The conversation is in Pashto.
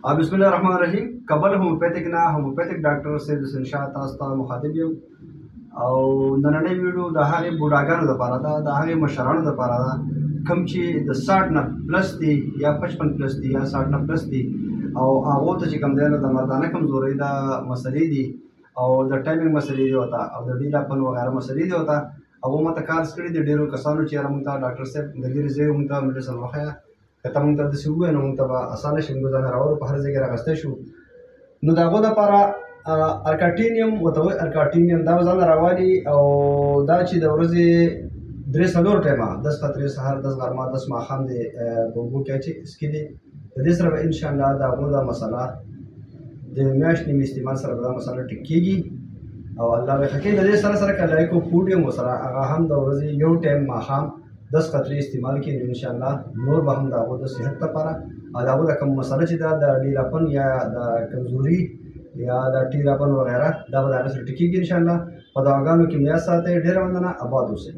بسم الله الرحمن الرحیم. کابل هومیوپیتک نه هومیوپیتک ډاکټر سید حسین شاه تاسو ته مخاطب یم او نننۍ ویډیو د هغې بوډاګانو لپاره ده، د هغې مشرانو لپاره ده کوم چې د 60 نه پلس دي یا 55 پلس دي یا 60 نه پلس دي او هغو ته چې کوم دی نو د مردانه کمزورۍ دا مسلې دي او د ټایمینګ مسلې دي ورته او د ډیلاپن وغیره مسلې دي ورته. هغو ماته کارس کړي دي ډېرو کسانو چې یاره مونږ ته ډاکټر صاحب د لرې ځایو مونږ ته میډیسن وښیه، که ته مونږ ته داسې ووایې نو مونږ ته به اسانه شي، مونږ ځان راوړو په هر ځای کې راغستی شو. نو د هغو دپاره ارکاټینیم ورته وایي، ارکاټینیم دا به ځان راوالي او دا چې د ورځې 3-4 ټایمه 10 خطرې سهار 10 غرمه 10 ماښام دې په اوبو کې اچي څکي دي. د دې سره به انشاءالله د هغو دا مسله د میاشت نیمې استعمال سره به دا مسله ټیک کېږي او الله به ښه کوي. د دې سره سره که لایکو پوډیم ورسره هغه هم د ورځې یو ټایم ماښام 10 قطرې استعمال کړي نو انشاءالله نور به هم د هغو د صحت لپاره او د هغو د کوم مسله چې ده د ډیلاپن یا د کمزوري یا د ټیلاپن وغیره دا به د هغې سره ټیکېږي انشاءالله. په دعاګانو کې مو یاد ساتئ. ډېره مننه. آباد اوسئ.